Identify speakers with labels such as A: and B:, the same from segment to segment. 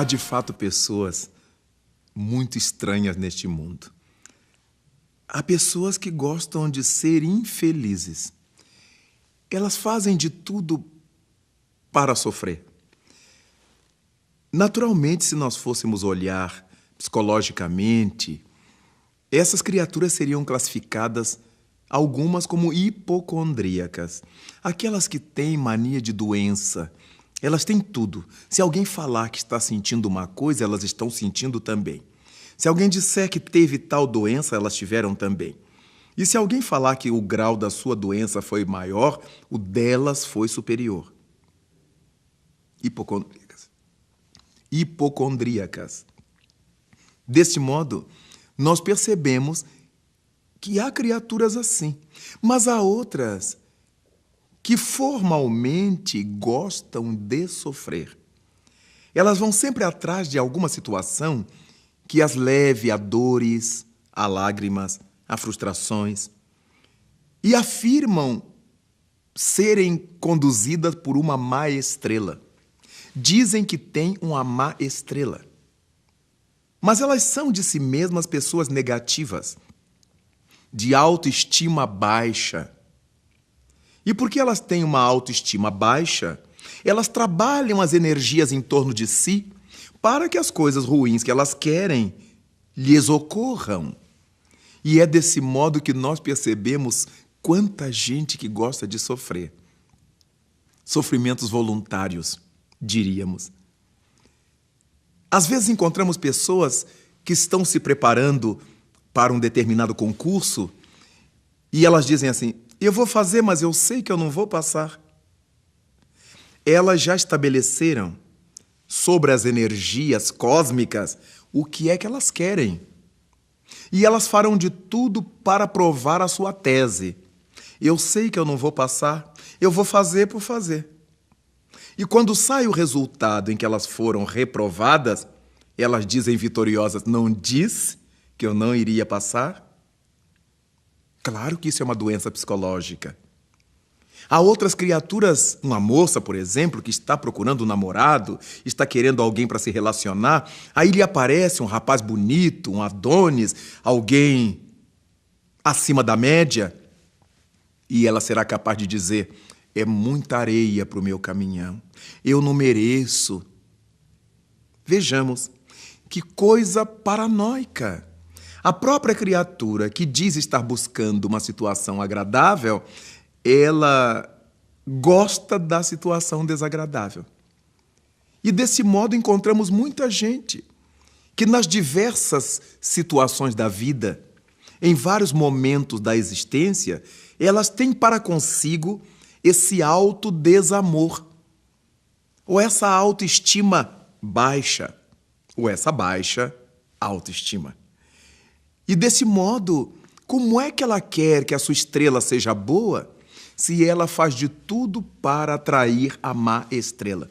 A: Há de fato pessoas muito estranhas neste mundo. Há pessoas que gostam de ser infelizes. Elas fazem de tudo para sofrer. Naturalmente, se nós fôssemos olhar psicologicamente, essas criaturas seriam classificadas algumas como hipocondríacas. Aquelas que têm mania de doença. Elas têm tudo. Se alguém falar que está sentindo uma coisa, elas estão sentindo também. Se alguém disser que teve tal doença, elas tiveram também. E se alguém falar que o grau da sua doença foi maior, o delas foi superior. Hipocondríacas. Hipocondríacas. Deste modo, nós percebemos que há criaturas assim, mas há outras que formalmente gostam de sofrer. Elas vão sempre atrás de alguma situação que as leve a dores, a lágrimas, a frustrações, e afirmam serem conduzidas por uma má estrela. Dizem que têm uma má estrela. Mas elas são de si mesmas pessoas negativas, de autoestima baixa. E porque elas têm uma autoestima baixa, elas trabalham as energias em torno de si para que as coisas ruins que elas querem lhes ocorram. E é desse modo que nós percebemos quanta gente que gosta de sofrer. Sofrimentos voluntários, diríamos. Às vezes encontramos pessoas que estão se preparando para um determinado concurso e elas dizem assim: eu vou fazer, mas eu sei que eu não vou passar. Elas já estabeleceram sobre as energias cósmicas o que é que elas querem. E elas farão de tudo para provar a sua tese. Eu sei que eu não vou passar, eu vou fazer por fazer. E quando sai o resultado em que elas foram reprovadas, elas dizem vitoriosas: não disse que eu não iria passar? Claro que isso é uma doença psicológica. Há outras criaturas, uma moça, por exemplo, que está procurando um namorado, está querendo alguém para se relacionar, aí lhe aparece um rapaz bonito, um Adonis, alguém acima da média, e ela será capaz de dizer: é muita areia para o meu caminhão, eu não mereço. Vejamos, que coisa paranoica! A própria criatura que diz estar buscando uma situação agradável, ela gosta da situação desagradável. E desse modo encontramos muita gente que nas diversas situações da vida, em vários momentos da existência, elas têm para consigo esse autodesamor, ou essa autoestima baixa, ou essa baixa autoestima. E desse modo, como é que ela quer que a sua estrela seja boa se ela faz de tudo para atrair a má estrela?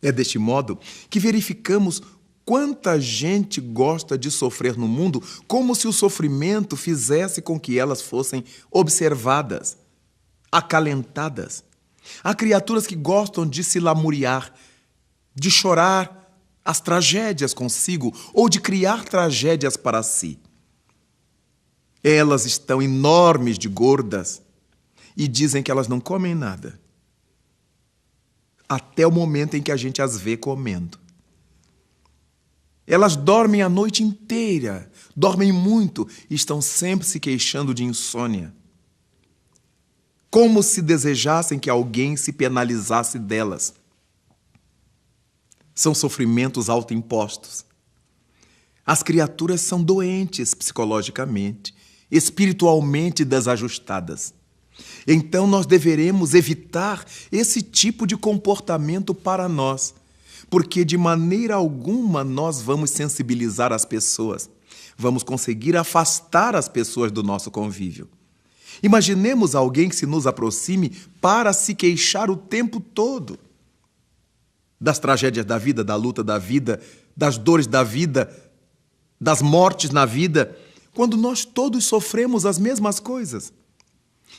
A: É deste modo que verificamos quanta gente gosta de sofrer no mundo, como se o sofrimento fizesse com que elas fossem observadas, acalentadas. Há criaturas que gostam de se lamuriar, de chorar as tragédias consigo ou de criar tragédias para si. Elas estão enormes de gordas e dizem que elas não comem nada, até o momento em que a gente as vê comendo. Elas dormem a noite inteira, dormem muito e estão sempre se queixando de insônia, como se desejassem que alguém se penalizasse delas. São sofrimentos autoimpostos. As criaturas são doentes psicologicamente, espiritualmente desajustadas. Então nós deveremos evitar esse tipo de comportamento para nós, porque de maneira alguma nós vamos sensibilizar as pessoas, vamos conseguir afastar as pessoas do nosso convívio. Imaginemos alguém que se nos aproxime para se queixar o tempo todo das tragédias da vida, da luta da vida, das dores da vida, das mortes na vida, quando nós todos sofremos as mesmas coisas.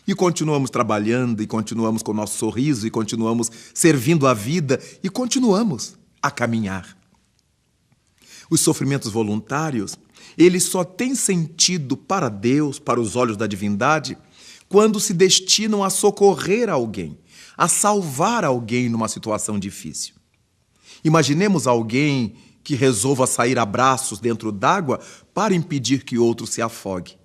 A: E continuamos trabalhando, e continuamos com o nosso sorriso, e continuamos servindo a vida, e continuamos a caminhar. Os sofrimentos voluntários, eles só têm sentido para Deus, para os olhos da divindade, quando se destinam a socorrer alguém, a salvar alguém numa situação difícil. Imaginemos alguém que resolva sair a braços dentro d'água para impedir que outro se afogue.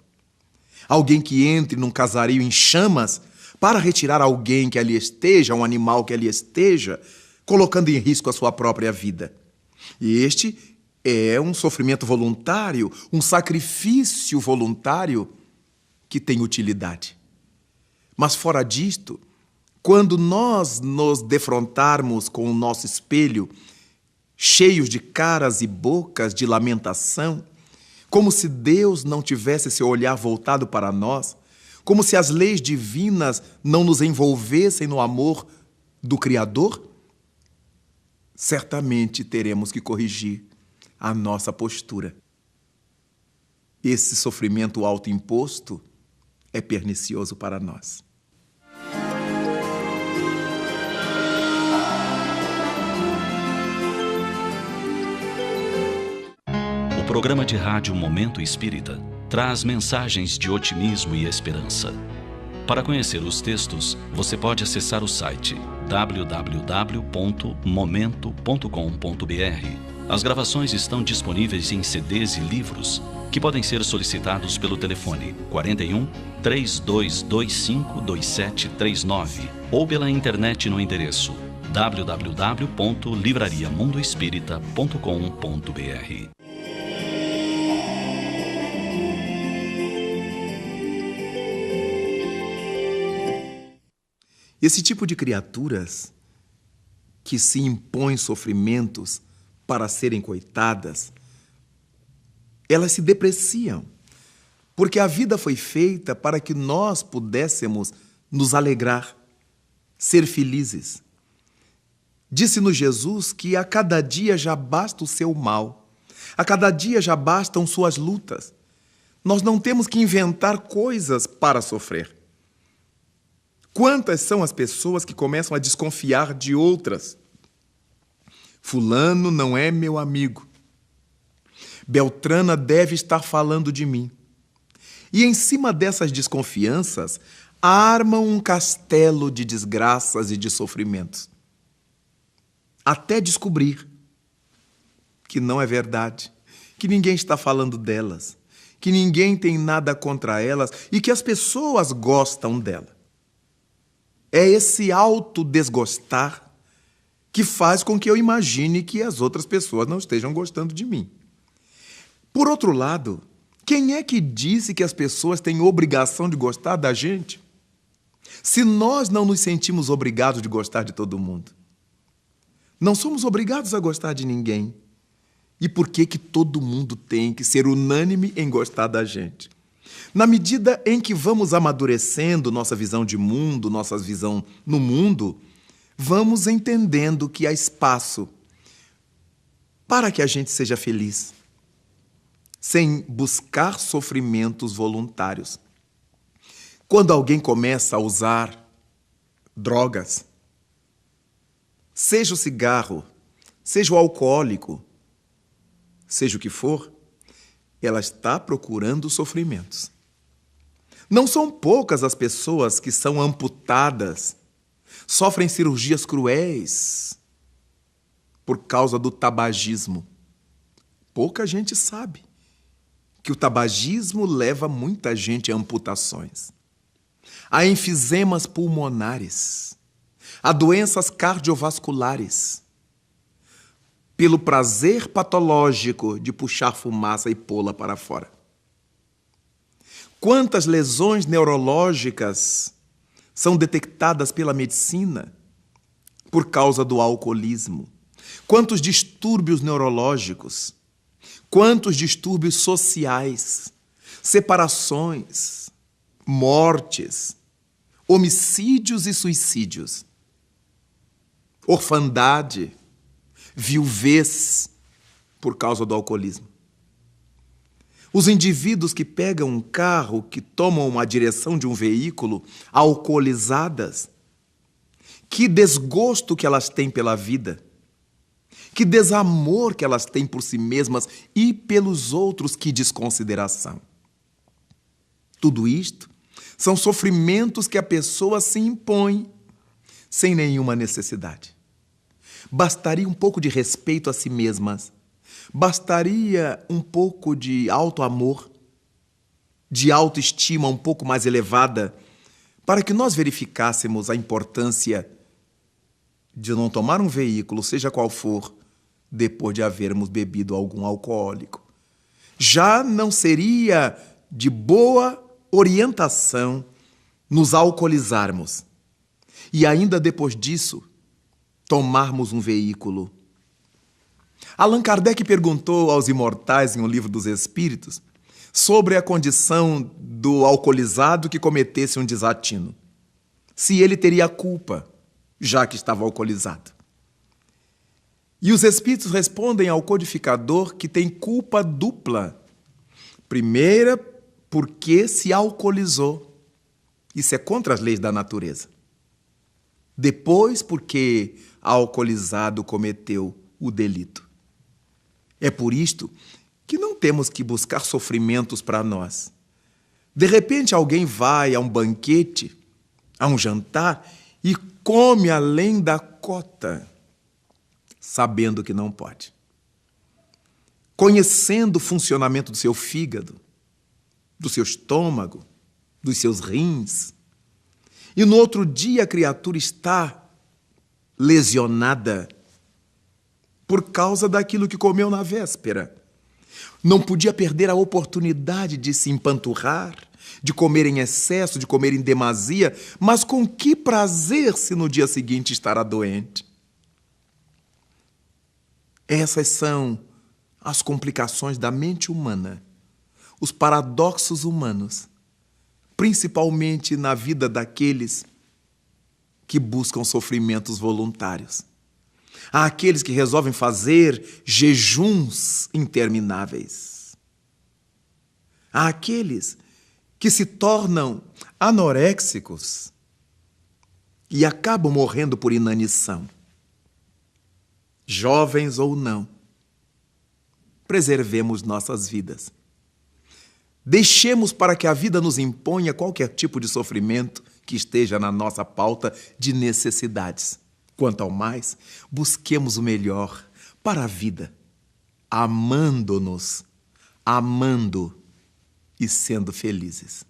A: Alguém que entre num casario em chamas para retirar alguém que ali esteja, um animal que ali esteja, colocando em risco a sua própria vida. E este é um sofrimento voluntário, um sacrifício voluntário que tem utilidade. Mas fora disto, quando nós nos defrontarmos com o nosso espelho, cheios de caras e bocas de lamentação, como se Deus não tivesse seu olhar voltado para nós, como se as leis divinas não nos envolvessem no amor do Criador, certamente teremos que corrigir a nossa postura. Esse sofrimento autoimposto é pernicioso para nós.
B: O programa de rádio Momento Espírita traz mensagens de otimismo e esperança. Para conhecer os textos, você pode acessar o site www.momento.com.br. As gravações estão disponíveis em CDs e livros que podem ser solicitados pelo telefone 41 3225 2739 ou pela internet no endereço www.livrariamundoespírita.com.br.
A: Esse tipo de criaturas que se impõem sofrimentos para serem coitadas, elas se depreciam, porque a vida foi feita para que nós pudéssemos nos alegrar, ser felizes. Disse-nos Jesus que a cada dia já basta o seu mal, a cada dia já bastam suas lutas. Nós não temos que inventar coisas para sofrer. Quantas são as pessoas que começam a desconfiar de outras? Fulano não é meu amigo. Beltrana deve estar falando de mim. E em cima dessas desconfianças, armam um castelo de desgraças e de sofrimentos. Até descobrir que não é verdade, que ninguém está falando delas, que ninguém tem nada contra elas e que as pessoas gostam dela. É esse autodesgostar que faz com que eu imagine que as outras pessoas não estejam gostando de mim. Por outro lado, quem é que disse que as pessoas têm obrigação de gostar da gente? Se nós não nos sentimos obrigados de gostar de todo mundo. Não somos obrigados a gostar de ninguém. E por que todo mundo tem que ser unânime em gostar da gente? Na medida em que vamos amadurecendo nossa visão de mundo, nossa visão no mundo, vamos entendendo que há espaço para que a gente seja feliz, sem buscar sofrimentos voluntários. Quando alguém começa a usar drogas, seja o cigarro, seja o alcoólico, seja o que for, ela está procurando sofrimentos. Não são poucas as pessoas que são amputadas, sofrem cirurgias cruéis por causa do tabagismo. Pouca gente sabe que o tabagismo leva muita gente a amputações, a enfisemas pulmonares, a doenças cardiovasculares, pelo prazer patológico de puxar fumaça e pô-la para fora. Quantas lesões neurológicas são detectadas pela medicina por causa do alcoolismo? Quantos distúrbios neurológicos? Quantos distúrbios sociais? Separações, mortes, homicídios e suicídios, orfandade, viuvez por causa do alcoolismo. Os indivíduos que pegam um carro, que tomam uma direção de um veículo alcoolizadas, que desgosto que elas têm pela vida, que desamor que elas têm por si mesmas e pelos outros, que desconsideração. Tudo isto são sofrimentos que a pessoa se impõe sem nenhuma necessidade. Bastaria um pouco de respeito a si mesmas, bastaria um pouco de auto-amor, de autoestima um pouco mais elevada, para que nós verificássemos a importância de não tomar um veículo, seja qual for, depois de havermos bebido algum alcoólico. Já não seria de boa orientação nos alcoolizarmos e ainda depois disso tomarmos um veículo. Allan Kardec perguntou aos imortais em O Livro dos Espíritos sobre a condição do alcoolizado que cometesse um desatino, se ele teria culpa, já que estava alcoolizado. E os Espíritos respondem ao codificador que tem culpa dupla. Primeira, porque se alcoolizou. Isso é contra as leis da natureza. Depois, porque alcoolizado cometeu o delito. É por isto que não temos que buscar sofrimentos para nós. De repente, alguém vai a um banquete, a um jantar, e come além da cota, sabendo que não pode. Conhecendo o funcionamento do seu fígado, do seu estômago, dos seus rins. E no outro dia a criatura está lesionada por causa daquilo que comeu na véspera. Não podia perder a oportunidade de se empanturrar, de comer em excesso, de comer em demasia, mas com que prazer se no dia seguinte estará doente? Essas são as complicações da mente humana, os paradoxos humanos, principalmente na vida daqueles que buscam sofrimentos voluntários. Há aqueles que resolvem fazer jejuns intermináveis. Há aqueles que se tornam anoréxicos e acabam morrendo por inanição. Jovens ou não, preservemos nossas vidas. Deixemos para que a vida nos imponha qualquer tipo de sofrimento que esteja na nossa pauta de necessidades. Quanto ao mais, busquemos o melhor para a vida, amando-nos, amando e sendo felizes.